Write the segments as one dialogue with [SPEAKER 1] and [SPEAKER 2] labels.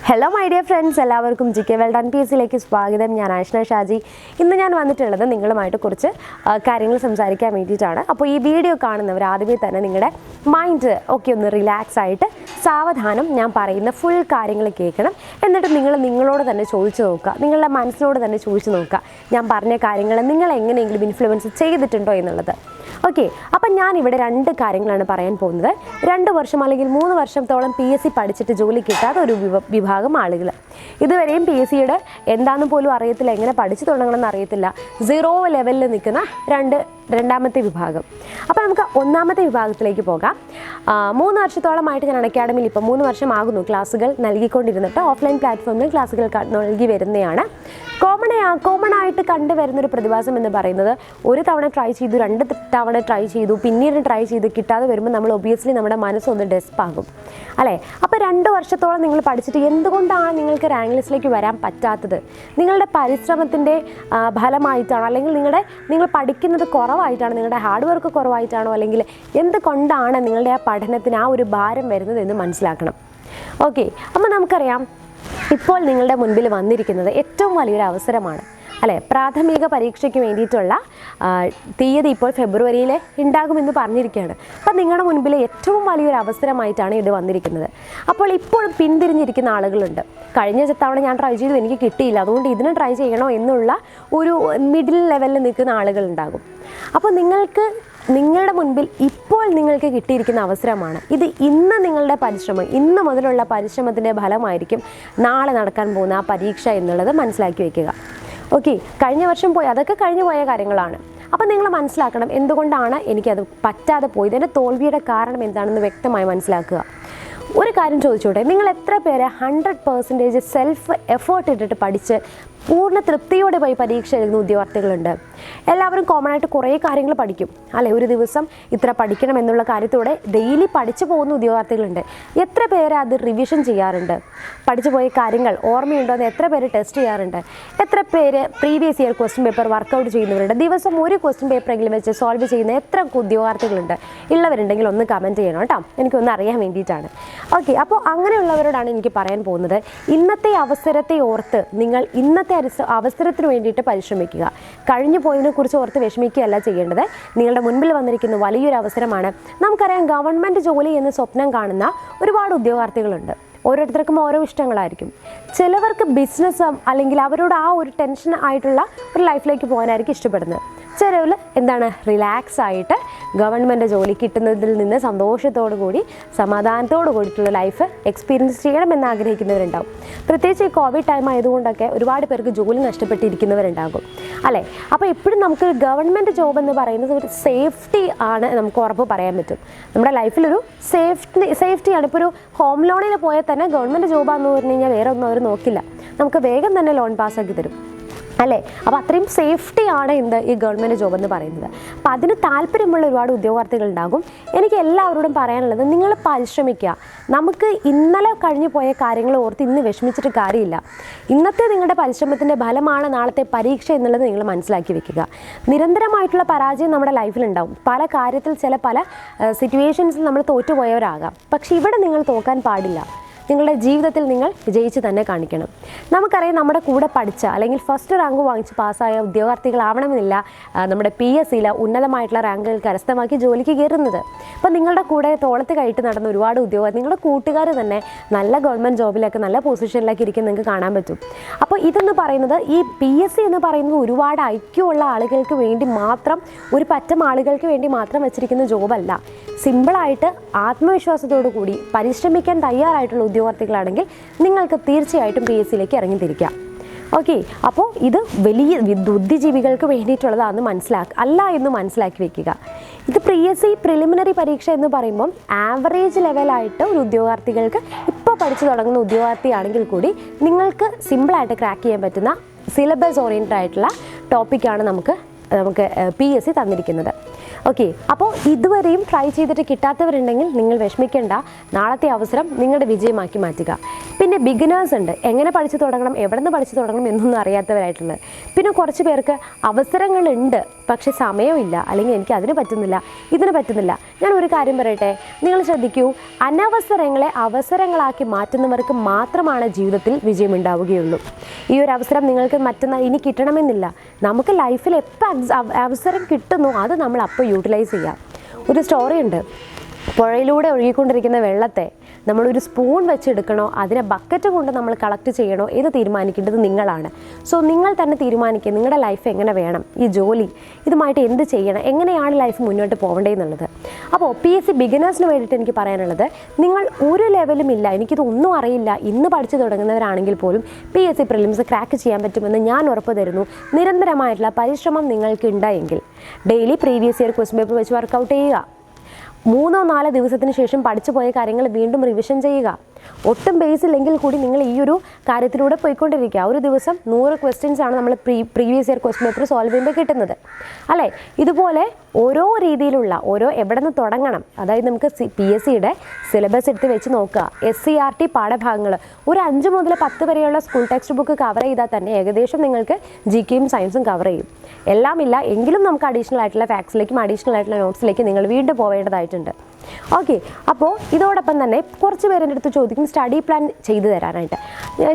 [SPEAKER 1] Hello my dear friends, എല്ലാവർക്കും GK World and PSC ലേക്ക് സ്വാഗതം. ഞാൻ Ashna Shaji. ഇന്ന് ഞാൻ വന്നിട്ടുള്ളത് നിങ്ങളുമായിട്ട് കുറച്ച് കാര്യങ്ങൾ സംസാരിക്കാൻ വേണ്ടിയിട്ടാണ്. അപ്പോൾ ഈ വീഡിയോ കാണുന്നവർ ആദ്യമേ തന്നെ നിങ്ങളുടെ മൈൻഡ് ഒക്കെ ഒന്ന് റിലാക്സ് ആയിട്ട് സാവധാനം ഞാൻ പറയുന്ന ഫുൾ കാര്യങ്ങൾ കേൾക്കണം. എന്നിട്ട് നിങ്ങളോട് തന്നെ ചോദിച്ചു നോക്കുക, നിങ്ങളുടെ മനസ്സിനോട് തന്നെ ചോദിച്ചു നോക്കുക, ഞാൻ പറഞ്ഞ കാര്യങ്ങൾ നിങ്ങൾ എങ്ങനെയെങ്കിലും ഇൻഫ്ലുവൻസ് ചെയ്തിട്ടുണ്ടോ എന്നുള്ളത്. ഓക്കെ, അപ്പം ഞാനിവിടെ രണ്ട് കാര്യങ്ങളാണ് പറയാൻ പോകുന്നത്. 2 വർഷം അല്ലെങ്കിൽ 3 വർഷത്തോളം PSC പഠിച്ചിട്ട് ജോലി കിട്ടാത്ത ഒരു വിഭാഗം ആളുകൾ, ഇതുവരെയും PSCയുടെ എന്താണെന്ന് പോലും അറിയത്തില്ല, എങ്ങനെ പഠിച്ചു തുടങ്ങണമെന്ന് അറിയത്തില്ല, 0 ലെവലിൽ നിൽക്കുന്ന രണ്ടാമത്തെ വിഭാഗം. അപ്പോൾ നമുക്ക് ഒന്നാമത്തെ വിഭാഗത്തിലേക്ക് പോകാം. 3 വർഷത്തോളമായിട്ട് ഞാൻ അക്കാഡമിയിൽ ഇപ്പോൾ 3 വർഷമാകുന്നു ക്ലാസ്സുകൾ നൽകിക്കൊണ്ടിരുന്നിട്ട് ഓഫ്ലൈൻ പ്ലാറ്റ്ഫോമിൽ ക്ലാസ്സുകൾ നൽകി വരുന്നതാണ്. കോമൺ ആയിട്ട് കണ്ടുവരുന്നൊരു പ്രതിഭാസം എന്ന് പറയുന്നത്, ഒരു തവണ ട്രൈ ചെയ്തു, 2 തവണ ട്രൈ ചെയ്തു, പിന്നീട് ട്രൈ ചെയ്ത് കിട്ടാതെ വരുമ്പോൾ നമ്മൾ ഒബിയസ്ലി നമ്മുടെ മനസ്സൊന്ന് ഡെസ്പാകും അല്ലേ. അപ്പോൾ 2 വർഷത്തോളം നിങ്ങൾ പഠിച്ചിട്ട് എന്തുകൊണ്ടാണ് നിങ്ങൾക്ക് റാങ്ക് ലിസ്റ്റിലേക്ക് വരാൻ പറ്റാത്തത്? നിങ്ങളുടെ പരിശ്രമത്തിൻ്റെ ഫലമായിട്ടാണോ, അല്ലെങ്കിൽ നിങ്ങൾ പഠിക്കുന്നത് കുറവായിട്ടാണോ, നിങ്ങളുടെ ഹാർഡ് വർക്ക് കുറവായിട്ടാണോ, അല്ലെങ്കിൽ എന്തുകൊണ്ടാണ് നിങ്ങളുടെ ആ പഠനത്തിന് ആ ഒരു ഭാരം വരുന്നത് എന്ന് മനസ്സിലാക്കണം. ഓക്കെ, അപ്പോൾ നമുക്കറിയാം ഇപ്പോൾ നിങ്ങളുടെ മുൻപിൽ വന്നിരിക്കുന്നത് ഏറ്റവും വലിയൊരു അവസരമാണ് അല്ലേ. പ്രാഥമിക പരീക്ഷയ്ക്ക് വേണ്ടിയിട്ടുള്ള തീയതി ഇപ്പോൾ ഫെബ്രുവരിയിൽ ഉണ്ടാകുമെന്ന് പറഞ്ഞിരിക്കുകയാണ്. അപ്പം നിങ്ങളുടെ മുൻപിൽ ഏറ്റവും വലിയൊരു അവസരമായിട്ടാണ് ഇത് വന്നിരിക്കുന്നത്. അപ്പോൾ ഇപ്പോൾ പിന്തിരിഞ്ഞിരിക്കുന്ന ആളുകളുണ്ട്. കഴിഞ്ഞ തവണ ഞാൻ ട്രൈ ചെയ്തു, എനിക്ക് കിട്ടിയില്ല, അതുകൊണ്ട് ഇതിന് ട്രൈ ചെയ്യണോ എന്നുള്ള ഒരു മിഡിൽ ലെവലിൽ നിൽക്കുന്ന ആളുകളുണ്ടാകും. അപ്പോൾ നിങ്ങളുടെ മുൻപിൽ ഇപ്പോൾ നിങ്ങൾക്ക് കിട്ടിയിരിക്കുന്ന അവസരമാണ് ഇത്. ഇന്ന് നിങ്ങളുടെ പരിശ്രമം, ഇന്ന് മുതലുള്ള പരിശ്രമത്തിൻ്റെ ഫലമായിരിക്കും നാളെ നടക്കാൻ പോകുന്ന ആ പരീക്ഷ എന്നുള്ളത് മനസ്സിലാക്കി വയ്ക്കുക. ഓക്കെ, കഴിഞ്ഞ വർഷം പോയി, അതൊക്കെ കഴിഞ്ഞു പോയ കാര്യങ്ങളാണ്. അപ്പം നിങ്ങൾ മനസ്സിലാക്കണം എന്തുകൊണ്ടാണ് എനിക്കത് പറ്റാതെ പോയത്, എൻ്റെ തോൽവിയുടെ കാരണം എന്താണെന്ന് വ്യക്തമായി മനസ്സിലാക്കുക. ഒരു കാര്യം ചോദിച്ചോട്ടെ, നിങ്ങൾ എത്ര പേര് 100% സെൽഫ് എഫേർട്ട് ഇട്ടിട്ട് പഠിച്ച് പൂർണ്ണ തൃപ്തിയോടെ പോയി പരീക്ഷ എഴുതുന്ന ഉദ്യോഗാർത്ഥികളുണ്ട്? എല്ലാവരും കോമൺ ആയിട്ട് കുറേ കാര്യങ്ങൾ പഠിക്കും അല്ലേ. ഒരു ദിവസം ഇത്ര പഠിക്കണം എന്നുള്ള കാര്യത്തോടെ ഡെയിലി പഠിച്ചു പോകുന്ന ഉദ്യോഗാർത്ഥികളുണ്ട്. എത്ര പേര് അത് റിവിഷൻ ചെയ്യാറുണ്ട്? പഠിച്ചു പോയ കാര്യങ്ങൾ ഓർമ്മയുണ്ടോ എന്ന് എത്ര പേര് ടെസ്റ്റ് ചെയ്യാറുണ്ട്? എത്ര പേര് previous year question paper workout ചെയ്യുന്നവരുണ്ട്? ദിവസം ഒരു ക്വസ്റ്റ്യൻ പേപ്പറെങ്കിലും വെച്ച് സോൾവ് ചെയ്യുന്ന എത്ര ഉദ്യോഗാർത്ഥികളുണ്ട്? ഉള്ളവരുണ്ടെങ്കിൽ ഒന്ന് കമൻറ്റ് ചെയ്യണം കേട്ടോ, എനിക്കൊന്ന് അറിയാൻ വേണ്ടിയിട്ടാണ്. ഓക്കെ, അപ്പോൾ അങ്ങനെയുള്ളവരോടാണ് എനിക്ക് പറയാൻ പോകുന്നത്, ഇന്നത്തെ അവസരത്തെ ഓർത്ത് നിങ്ങൾ ഇന്നത്തെ അവസരത്തിന് വേണ്ടിയിട്ട് പരിശ്രമിക്കുക. കഴിഞ്ഞു പോയതിനെക്കുറിച്ച് ഓർത്ത് വിഷമിക്കുകയല്ല ചെയ്യേണ്ടത്. നിങ്ങളുടെ മുൻപിൽ വന്നിരിക്കുന്ന വലിയൊരു അവസരമാണ്. നമുക്കറിയാം, ഗവൺമെൻറ് ജോലി എന്ന് സ്വപ്നം കാണുന്ന ഒരുപാട് ഉദ്യോഗാർത്ഥികളുണ്ട്. ഓരോരുത്തർക്കും ഓരോ ഇഷ്ടങ്ങളായിരിക്കും. ചിലവർക്ക് ബിസിനസ് അല്ലെങ്കിൽ അവരോട് ആ ഒരു ടെൻഷൻ ആയിട്ടുള്ള ഒരു ലൈഫിലേക്ക് പോകാനായിരിക്കും ഇഷ്ടപ്പെടുന്നത്. ചിലവർ റിലാക്സ് ആയിട്ട് ഗവൺമെൻറ് ജോലി കിട്ടുന്നതിൽ നിന്ന് സന്തോഷത്തോടു കൂടി സമാധാനത്തോടു കൂടിയിട്ടുള്ള ലൈഫ് എക്സ്പീരിയൻസ് ചെയ്യണമെന്ന് ആഗ്രഹിക്കുന്നവരുണ്ടാവും. പ്രത്യേകിച്ച് ഈ കോവിഡ് ടൈം ആയതുകൊണ്ടൊക്കെ ഒരുപാട് പേർക്ക് ജോലി നഷ്ടപ്പെട്ടിരിക്കുന്നവരുണ്ടാകും അല്ലേ. അപ്പോൾ എപ്പോഴും നമുക്ക് ഗവൺമെൻറ് ജോബ് എന്ന് പറയുന്നത് ഒരു സേഫ്റ്റി ആണ്, നമുക്ക് ഉറപ്പ് പറയാൻ പറ്റും. നമ്മുടെ ലൈഫിലൊരു സേഫ്റ്റിയാണ്. ഇപ്പോൾ ഒരു ഹോം ലോണിൽ പോയാൽ തന്നെ ഗവൺമെൻറ് ജോബാണെന്ന് പറഞ്ഞു കഴിഞ്ഞാൽ വേറെ ഒന്നും അവർ നോക്കില്ല, നമുക്ക് വേഗം തന്നെ ലോൺ പാസ്സാക്കി തരും അല്ലേ. അപ്പോൾ അത്രയും സേഫ്റ്റിയാണ് ഈ ഗവൺമെൻറ് ജോബ് എന്ന് പറയുന്നത്. അപ്പോൾ അതിന് താല്പര്യമുള്ള ഒരുപാട് ഉദ്യോഗാർത്ഥികളുണ്ടാകും. എനിക്ക് എല്ലാവരോടും പറയാനുള്ളത്, നിങ്ങൾ പരിശ്രമിക്കുക. നമുക്ക് ഇന്നലെ കഴിഞ്ഞു പോയ കാര്യങ്ങൾ ഓർത്ത് ഇന്ന് വിഷമിച്ചിട്ട് കാര്യമില്ല. ഇന്നത്തെ നിങ്ങളുടെ പരിശ്രമത്തിൻ്റെ ഫലമാണ് നാളത്തെ പരീക്ഷ എന്നുള്ളത് നിങ്ങൾ മനസ്സിലാക്കി വെക്കുക. നിരന്തരമായിട്ടുള്ള പരാജയം നമ്മുടെ ലൈഫിലുണ്ടാവും. പല കാര്യത്തിൽ പല സിറ്റുവേഷൻസിൽ നമ്മൾ തോറ്റുപോയവരാകാം. പക്ഷേ ഇവിടെ നിങ്ങൾ തോക്കാൻ പാടില്ല. നിങ്ങളുടെ ജീവിതത്തിൽ നിങ്ങൾ വിജയിച്ച് തന്നെ കാണിക്കണം. നമുക്കറിയാം, നമ്മുടെ കൂടെ പഠിച്ച അല്ലെങ്കിൽ ഫസ്റ്റ് റാങ്ക് വാങ്ങിച്ച് പാസ്സായ ഉദ്യോഗാർത്ഥികളാവണമെന്നില്ല നമ്മുടെ PSCയിൽ ഉന്നതമായിട്ടുള്ള റാങ്കുകൾ കരസ്ഥമാക്കി ജോലിക്ക് കയറുന്നത്. അപ്പോൾ നിങ്ങളുടെ കൂടെ തോളത്ത് കയറ്റി നടന്ന ഒരുപാട് നിങ്ങളുടെ കൂട്ടുകാർ തന്നെ നല്ല ഗവൺമെൻറ് ജോബിലൊക്കെ നല്ല പൊസിഷനിലൊക്കെ ഇരിക്കുന്ന നിങ്ങൾക്ക് കാണാൻ പറ്റും. അപ്പോൾ ഇതെന്ന് പറയുന്നത്, ഈ PSC എന്ന് പറയുന്നത് ഒരുപാട് ഐക്യമുള്ള ആളുകൾക്ക് വേണ്ടി മാത്രം, ഒരു പറ്റം ആളുകൾക്ക് വേണ്ടി മാത്രം വെച്ചിരിക്കുന്ന ജോബല്ല. സിമ്പിളായിട്ട് ആത്മവിശ്വാസത്തോടു കൂടി പരിശ്രമിക്കാൻ തയ്യാറായിട്ടുള്ള ഉദ്യോഗാർത്ഥികളാണെങ്കിൽ നിങ്ങൾക്ക് തീർച്ചയായിട്ടും PSCയിലേക്ക് ഇറങ്ങിത്തിരിക്കാം. ഓക്കെ, അപ്പോൾ ഇത് വലിയ ബുദ്ധിജീവികൾക്ക് വേണ്ടിയിട്ടുള്ളതാണെന്ന് അല്ല എന്ന് മനസ്സിലാക്കി വെക്കുക. ഇത് PSC പ്രിലിമിനറി പരീക്ഷ എന്ന് പറയുമ്പം ആവറേജ് ലെവലായിട്ട് ഒരു ഉദ്യോഗാർത്ഥികൾക്ക് ഇപ്പോൾ പഠിച്ചു തുടങ്ങുന്ന ഉദ്യോഗാർത്ഥിയാണെങ്കിൽ കൂടി നിങ്ങൾക്ക് സിമ്പിളായിട്ട് ക്രാക്ക് ചെയ്യാൻ പറ്റുന്ന സിലബസ് ഓറിയൻറ്റഡ് ആയിട്ടുള്ള ടോപ്പിക്കാണ് നമുക്ക് PSC തന്നിരിക്കുന്നത്. ഓക്കെ, അപ്പോൾ ഇതുവരെയും ട്രൈ ചെയ്തിട്ട് കിട്ടാത്തവരുണ്ടെങ്കിൽ നിങ്ങൾ വിഷമിക്കേണ്ട. നാളത്തെ അവസരം നിങ്ങളുടെ വിജയമാക്കി മാറ്റുക. പിന്നെ ബിഗിനേഴ്സ് ഉണ്ട്, എങ്ങനെ പഠിച്ചു തുടങ്ങണം, എവിടെ നിന്ന് പഠിച്ചു തുടങ്ങണം എന്നൊന്നും അറിയാത്തവരായിട്ടുള്ളത്. പിന്നെ കുറച്ച് പേർക്ക് അവസരങ്ങളുണ്ട്, പക്ഷെ സമയമില്ല, അല്ലെങ്കിൽ എനിക്ക് അതിന് പറ്റുന്നില്ല, ഇതിന് പറ്റുന്നില്ല. ഞാൻ ഒരു കാര്യം പറയട്ടെ, നിങ്ങൾ ശ്രദ്ധിക്കൂ, അനവസരങ്ങളെ അവസരങ്ങളാക്കി മാറ്റുന്നവർക്ക് മാത്രമാണ് ജീവിതത്തിൽ വിജയമുണ്ടാവുകയുള്ളൂ. ഈ ഒരു അവസരം നിങ്ങൾക്ക് മറ്റന്നാൾ ഇനി കിട്ടണമെന്നില്ല. നമുക്ക് ലൈഫിൽ എപ്പോൾ അവസരം കിട്ടുന്നു അത് നമ്മൾ അപ്പോൾ യൂട്ടിലൈസ് ചെയ്യാം. ഒരു സ്റ്റോറി ഉണ്ട്, പുഴയിലൂടെ ഒഴുകിക്കൊണ്ടിരിക്കുന്ന വെള്ളത്തെ നമ്മളൊരു സ്പൂൺ വെച്ചെടുക്കണോ അതിനെ ബക്കറ്റ് കൊണ്ട് നമ്മൾ കളക്ട് ചെയ്യണോ എന്ന് തീരുമാനിക്കേണ്ടത് നിങ്ങളാണ്. സോ നിങ്ങൾ തന്നെ തീരുമാനിക്കുക നിങ്ങളുടെ ലൈഫ് എങ്ങനെ വേണം, ഈ ജോലി ഇതുമായിട്ട് എന്ത് ചെയ്യണം, എങ്ങനെയാണ് ലൈഫ് മുന്നോട്ട് പോകേണ്ടതെന്നുള്ളത്. അപ്പോൾ PSC ബിഗിനേഴ്സിന് വേണ്ടിയിട്ട് എനിക്ക് പറയാനുള്ളത്, നിങ്ങൾ ഒരു ലെവലും ഇല്ല, എനിക്കിതൊന്നും അറിയില്ല, ഇന്ന് പഠിച്ചു തുടങ്ങുന്നവരാണെങ്കിൽ പോലും PSC പ്രിലിംസ് ക്രാക്ക് ചെയ്യാൻ പറ്റുമെന്ന് ഞാൻ ഉറപ്പ് തരുന്നു. നിരന്തരമായിട്ടുള്ള പരിശ്രമം നിങ്ങൾക്ക് ഉണ്ടായെങ്കിൽ daily previous year question paper വെച്ച് വർക്കൗട്ട് ചെയ്യുക. 3-4 ദിവസത്തിന് ശേഷം പഠിച്ചു പോയ കാര്യങ്ങൾ വീണ്ടും റിവിഷൻ ചെയ്യുക. ഒട്ടും ബേസ് ഇല്ലെങ്കിൽ കൂടി നിങ്ങൾ ഈ ഒരു കാര്യത്തിലൂടെ പോയിക്കൊണ്ടിരിക്കുക. ഒരു ദിവസം 100 ക്വസ്റ്റ്യൻസ് ആണ് നമ്മൾ previous year question paper solve ചെയ്യുമ്പോൾ കിട്ടുന്നത് അല്ലേ. ഇതുപോലെ ഓരോ രീതിയിലുള്ള എവിടെ നിന്ന് തുടങ്ങണം, അതായത് നമുക്ക് PSCയുടെ സിലബസ് എടുത്ത് വെച്ച് നോക്കുക. SCRT പാഠഭാഗങ്ങൾ ഒരു 5 മുതൽ 10 വരെയുള്ള സ്കൂൾ ടെക്സ്റ്റ് ബുക്ക് കവർ ചെയ്താൽ തന്നെ ഏകദേശം നിങ്ങൾക്ക് GKയും സയൻസും കവർ ചെയ്യും. എല്ലാം ഇല്ല എങ്കിലും നമുക്ക് അഡീഷണൽ ആയിട്ടുള്ള ഫാക്ട്സിലേക്കും അഡീഷണൽ ആയിട്ടുള്ള നോട്ട്സിലേക്ക് നിങ്ങൾ വീണ്ടും പോവേണ്ടതായിട്ടുണ്ട്. ഓക്കെ, അപ്പോൾ ഇതോടൊപ്പം തന്നെ കുറച്ച് പേരെൻ്റെ അടുത്ത് ചോദിക്കും സ്റ്റഡി പ്ലാൻ ചെയ്തു തരാനായിട്ട്.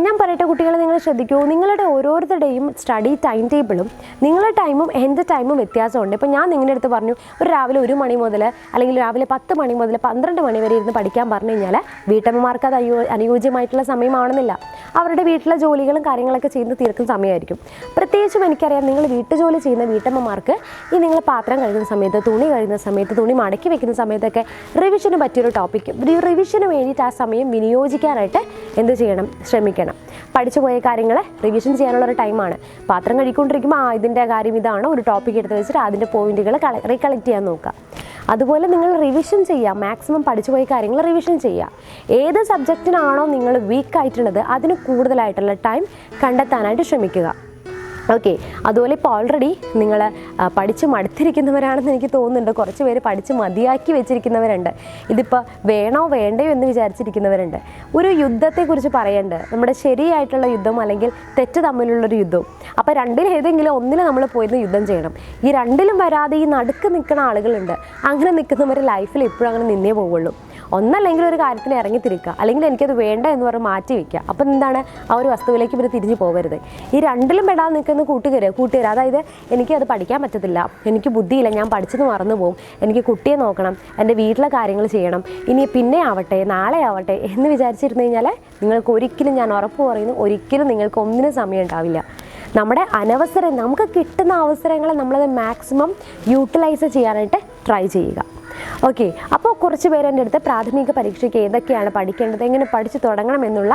[SPEAKER 1] ഞാൻ പറയട്ടെ കുട്ടികളെ, നിങ്ങൾ ശ്രദ്ധിക്കൂ, നിങ്ങളുടെ ഓരോരുത്തരുടെയും സ്റ്റഡി ടൈം ടേബിളും നിങ്ങളുടെ ടൈമും എൻ്റെ ടൈമും വ്യത്യാസമുണ്ട്. ഇപ്പോൾ ഞാൻ നിങ്ങളുടെ അടുത്ത് പറഞ്ഞു ഒരു രാവിലെ 1 മണി മുതൽ അല്ലെങ്കിൽ രാവിലെ 10 മണി മുതൽ 12 മണി വരെ ഇരുന്ന് പഠിക്കാൻ പറഞ്ഞു കഴിഞ്ഞാൽ വീട്ടമ്മമാർക്ക് അത് അനുയോജ്യമായിട്ടുള്ള സമയമാണെന്നില്ല. അവരുടെ വീട്ടിലെ ജോലികളും കാര്യങ്ങളൊക്കെ ചെയ്ത് തീർക്കുന്ന സമയമായിരിക്കും. പ്രത്യേകിച്ചും എനിക്കറിയാം നിങ്ങൾ വീട്ടുജോലി ചെയ്യുന്ന വീട്ടമ്മമാർക്ക് ഈ നിങ്ങൾ പാത്രം കഴുകുന്ന സമയത്ത്, തുണി കഴുകുന്ന സമയത്ത്, തുണി മടക്കി വെക്കുന്ന സമയത്തൊക്കെ റിവിഷന് പറ്റിയൊരു ടോപ്പിക്ക്, റിവിഷന് വേണ്ടിയിട്ട് ആ സമയം വിനിയോഗിക്കാനായിട്ട് എന്ത് ചെയ്യണം, ശ്രമിക്കണം. പഠിച്ചു പോയ കാര്യങ്ങൾ റിവിഷൻ ചെയ്യാനുള്ളൊരു ടൈമാണ്. പാത്രം കഴുകിക്കൊണ്ടിരിക്കുമ്പോൾ ഇതിൻ്റെ കാര്യം ഇതാണ്, ഒരു ടോപ്പിക് എടുത്ത് വെച്ചിട്ട് അതിൻ്റെ പോയിന്റുകൾ റീകളക്ട് ചെയ്യാൻ നോക്കുക. അതുപോലെ നിങ്ങൾ റിവിഷൻ ചെയ്യുക, മാക്സിമം പഠിച്ചു പോയ കാര്യങ്ങൾ റിവിഷൻ ചെയ്യുക. ഏത് സബ്ജക്റ്റിനാണോ നിങ്ങൾ വീക്കായിട്ടുള്ളത് അതിന് കൂടുതലായിട്ടുള്ള ടൈം കണ്ടെത്താനായിട്ട് ശ്രമിക്കുക. ഓക്കെ, അതുപോലെ ഇപ്പോൾ ഓൾറെഡി നിങ്ങൾ പഠിച്ച് മടുത്തിരിക്കുന്നവരാണെന്ന് എനിക്ക് തോന്നുന്നുണ്ട്. കുറച്ച് പേര് പഠിച്ച് മതിയാക്കി വെച്ചിരിക്കുന്നവരുണ്ട്. ഇതിപ്പോൾ വേണോ വേണ്ടയോ എന്ന് വിചാരിച്ചിരിക്കുന്നവരുണ്ട്. ഒരു യുദ്ധത്തെക്കുറിച്ച് പറയേണ്ടത്, നമ്മുടെ ശരിയായിട്ടുള്ള യുദ്ധം അല്ലെങ്കിൽ തെറ്റ് തമ്മിലുള്ളൊരു യുദ്ധവും. അപ്പോൾ രണ്ടിലേതെങ്കിലും ഒന്നിൽ നമ്മൾ പോയിരുന്ന് യുദ്ധം ചെയ്യണം. ഈ രണ്ടിലും വരാതെ ഈ നടുക്ക് നിൽക്കുന്ന ആളുകളുണ്ട്. അങ്ങനെ നിൽക്കുന്നവർ ലൈഫിൽ എപ്പോഴും അങ്ങനെ നിന്നേ പോവുള്ളൂ. ഒന്നല്ലെങ്കിൽ ഒരു കാര്യത്തിന് ഇറങ്ങിത്തിരിക്കുക, അല്ലെങ്കിൽ എനിക്കത് വേണ്ട എന്ന് പറഞ്ഞ് മാറ്റി വയ്ക്കുക. അപ്പം എന്താണ്, ആ ഒരു വസ്തുവിലേക്ക് ഇവർ തിരിഞ്ഞു പോകരുത്. ഈ രണ്ടിലും പെടാൻ നിൽക്കുന്ന കൂട്ടുകാർ, അതായത് എനിക്കത് പഠിക്കാൻ പറ്റത്തില്ല, എനിക്ക് ബുദ്ധിയില്ല, ഞാൻ പഠിച്ചത് മറന്നു പോകും, എനിക്ക് കുട്ടിയെ നോക്കണം, എൻ്റെ വീട്ടിലെ കാര്യങ്ങൾ ചെയ്യണം, ഇനി പിന്നെ ആവട്ടെ, നാളെ ആവട്ടെ എന്ന് വിചാരിച്ചിരുന്നു കഴിഞ്ഞാൽ നിങ്ങൾക്ക് ഒരിക്കലും, ഞാൻ ഉറപ്പ് പറയുന്നു, ഒരിക്കലും നിങ്ങൾക്ക് ഒന്നിനും സമയം ഉണ്ടാവില്ല. നമ്മുടെ നമുക്ക് കിട്ടുന്ന അവസരങ്ങളെ നമ്മളത് മാക്സിമം യൂട്ടിലൈസ് ചെയ്യാനായിട്ട് ട്രൈ ചെയ്യുക. ഓക്കെ, അപ്പോൾ കുറച്ച് പേര് എൻ്റെ അടുത്ത് പ്രാഥമിക പരീക്ഷയ്ക്ക് ഏതൊക്കെയാണ് പഠിക്കേണ്ടത്, എങ്ങനെ പഠിച്ചു തുടങ്ങണം എന്നുള്ള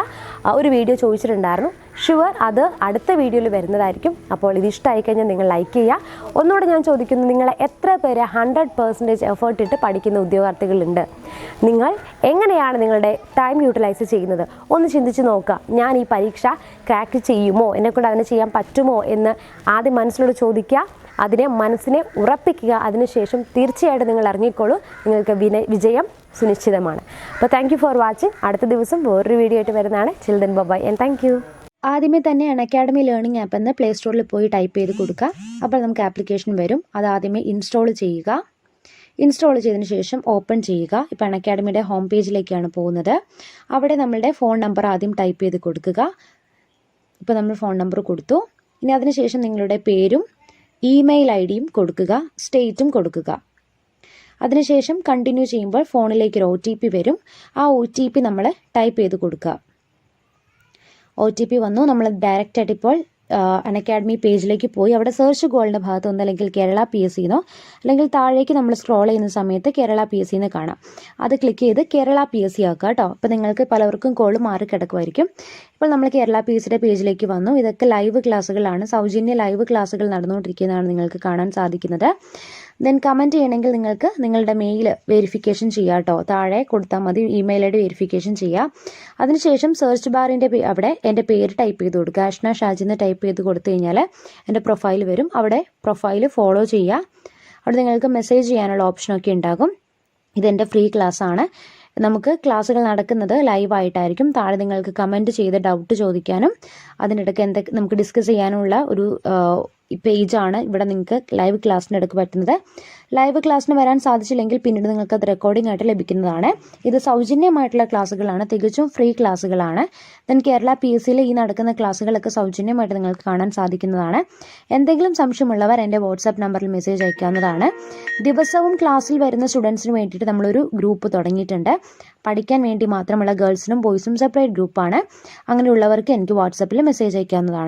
[SPEAKER 1] ഒരു വീഡിയോ ചോദിച്ചിട്ടുണ്ടായിരുന്നു. ഷുവർ അത് അടുത്ത വീഡിയോയിൽ വരുന്നതായിരിക്കും. അപ്പോൾ ഇത് ഇഷ്ടമായി കഴിഞ്ഞാൽ നിങ്ങൾ ലൈക്ക് ചെയ്യുക. ഒന്നുകൂടെ ഞാൻ ചോദിക്കുന്നു, നിങ്ങൾ എത്ര പേര് 100% എഫേർട്ട് ഇട്ട് പഠിക്കുന്ന ഉദ്യോഗാർത്ഥികളുണ്ട്? നിങ്ങൾ എങ്ങനെയാണ് നിങ്ങളുടെ ടൈം യൂട്ടിലൈസ് ചെയ്യുന്നത്? ഒന്ന് ചിന്തിച്ച് നോക്കുക. ഞാൻ ഈ പരീക്ഷ ക്രാക്ക് ചെയ്യുമോ, എന്നെക്കൊണ്ട് അതിനെ ചെയ്യാൻ പറ്റുമോ എന്ന് ആദ്യം മനസ്സിലോട് ചോദിക്കുക. അതിനെ മനസ്സിനെ ഉറപ്പിക്കുക. അതിനുശേഷം തീർച്ചയായിട്ടും നിങ്ങൾ ഇറങ്ങിക്കോളൂ, നിങ്ങൾക്ക് വിജയം സുനിശ്ചിതമാണ്. അപ്പോൾ താങ്ക് യു ഫോർ വാച്ചിങ്. അടുത്ത ദിവസം വേറൊരു വീഡിയോ ആയിട്ട് വരുന്നതാണ്. Chill then bye and thank you. ആദ്യമേ തന്നെ അക്കാഡമി ലേണിംഗ് ആപ്പ് എന്ന് പ്ലേ സ്റ്റോറിൽ പോയി ടൈപ്പ് ചെയ്ത് കൊടുക്കുക. അപ്പോൾ നമുക്ക് ആപ്ലിക്കേഷൻ വരും. അത് ആദ്യമേ ഇൻസ്റ്റാൾ ചെയ്യുക. ഇൻസ്റ്റാൾ ചെയ്തതിന് ശേഷം ഓപ്പൺ ചെയ്യുക. ഇപ്പോൾ അക്കാഡമിയുടെ ഹോം പേജിലേക്കാണ് പോകുന്നത്. അവിടെ നമ്മളുടെ ഫോൺ നമ്പർ ആദ്യം ടൈപ്പ് ചെയ്ത് കൊടുക്കുക. ഇപ്പോൾ നമ്മൾ ഫോൺ നമ്പർ കൊടുത്തു. ഇനി അതിനുശേഷം നിങ്ങളുടെ പേരും ഇമെയിൽ ID കൊടുക്കുക, സ്റ്റേറ്റും കൊടുക്കുക. അതിനുശേഷം കണ്ടിന്യൂ ചെയ്യുമ്പോൾ ഫോണിലേക്ക് ഒരു OTP വരും. ആ OTP നമ്മൾ ടൈപ്പ് ചെയ്ത് കൊടുക്കുക. OTP വന്നു. നമ്മൾ ഡയറക്റ്റായിട്ട് ഇപ്പോൾ അക്കാഡമി പേജിലേക്ക് പോയി അവിടെ സെർച്ച് ഗോളിൻ്റെ ഭാഗത്ത് ഒന്നല്ലെങ്കിൽ കേരള PSC എന്നോ അല്ലെങ്കിൽ താഴേക്ക് നമ്മൾ സ്ക്രോൾ ചെയ്യുന്ന സമയത്ത് കേരള PSC എന്ന് കാണാം. അത് ക്ലിക്ക് ചെയ്ത് കേരള PSC ആക്കുക കേട്ടോ. അപ്പോൾ നിങ്ങൾക്ക് പലവർക്കും കോൾ മാറി കിടക്കുമായിരിക്കും. ഇപ്പോൾ നമ്മൾ കേരള PSCയുടെ പേജിലേക്ക് വന്നു. ഇതൊക്കെ ലൈവ് ക്ലാസ്സുകളാണ്, സൗജന്യ ലൈവ് ക്ലാസ്സുകൾ നടന്നുകൊണ്ടിരിക്കുന്നതാണ് നിങ്ങൾക്ക് കാണാൻ സാധിക്കുന്നത്. ദെൻ കമൻറ്റ് ചെയ്യണമെങ്കിൽ നിങ്ങൾക്ക് നിങ്ങളുടെ മെയിൽ വെരിഫിക്കേഷൻ ചെയ്യുക കേട്ടോ. താഴെ കൊടുത്താൽ മതി, ഇമെയിൽ ID വെരിഫിക്കേഷൻ ചെയ്യുക. അതിനുശേഷം സെർച്ച് ബാറിൻ്റെ അവിടെ എൻ്റെ പേര് ടൈപ്പ് ചെയ്ത് കൊടുക്കുക. അഷ്ന ഷാജി എന്ന് ടൈപ്പ് ചെയ്ത് കൊടുത്തു കഴിഞ്ഞാൽ എൻ്റെ പ്രൊഫൈൽ വരും. അവിടെ പ്രൊഫൈൽ ഫോളോ ചെയ്യുക.
[SPEAKER 2] അവിടെ നിങ്ങൾക്ക് മെസ്സേജ് ചെയ്യാനുള്ള ഓപ്ഷനൊക്കെ ഉണ്ടാകും. ഇതെൻ്റെ ഫ്രീ ക്ലാസ്സാണ്. നമുക്ക് ക്ലാസ്സുകൾ നടക്കുന്നത് ലൈവായിട്ടായിരിക്കും. താഴെ നിങ്ങൾക്ക് കമൻറ്റ് ചെയ്ത് ഡൗട്ട് ചോദിക്കാനും അതിനിടയ്ക്ക് എന്തൊക്കെ നമുക്ക് ഡിസ്കസ് ചെയ്യാനുള്ള ഒരു പേജാണ് ഇവിടെ നിങ്ങൾക്ക് ലൈവ് ക്ലാസ്സിനിടയ്ക്ക് പറ്റുന്നത്. ലൈവ് ക്ലാസ്സിന് വരാൻ സാധിച്ചില്ലെങ്കിൽ പിന്നീട് നിങ്ങൾക്ക് അത് റെക്കോർഡിംഗ് ആയിട്ട് ലഭിക്കുന്നതാണ്. ഇത് സൗജന്യമായിട്ടുള്ള ക്ലാസ്സുകളാണ്, തികച്ചും ഫ്രീ ക്ലാസ്സുകളാണ്. ദെൻ കേരള PSCയിലെ ഈ നടക്കുന്ന ക്ലാസ്സുകളൊക്കെ സൗജന്യമായിട്ട് നിങ്ങൾക്ക് കാണാൻ സാധിക്കുന്നതാണ്. എന്തെങ്കിലും സംശയമുള്ളവർ എൻ്റെ വാട്സാപ്പ് നമ്പറിൽ മെസ്സേജ് അയക്കാവുന്നതാണ്. ദിവസവും ക്ലാസ്സിൽ വരുന്ന സ്റ്റുഡൻസിന് വേണ്ടിയിട്ട് നമ്മളൊരു ഗ്രൂപ്പ് തുടങ്ങിയിട്ടുണ്ട്. പഠിക്കാൻ വേണ്ടി മാത്രമുള്ള ഗേൾസിനും ബോയ്സും സെപ്പറേറ്റ് ഗ്രൂപ്പാണ്. അങ്ങനെയുള്ളവർക്ക് എനിക്ക് വാട്സാപ്പിൽ മെസ്സേജ് അയക്കാവുന്നതാണ്.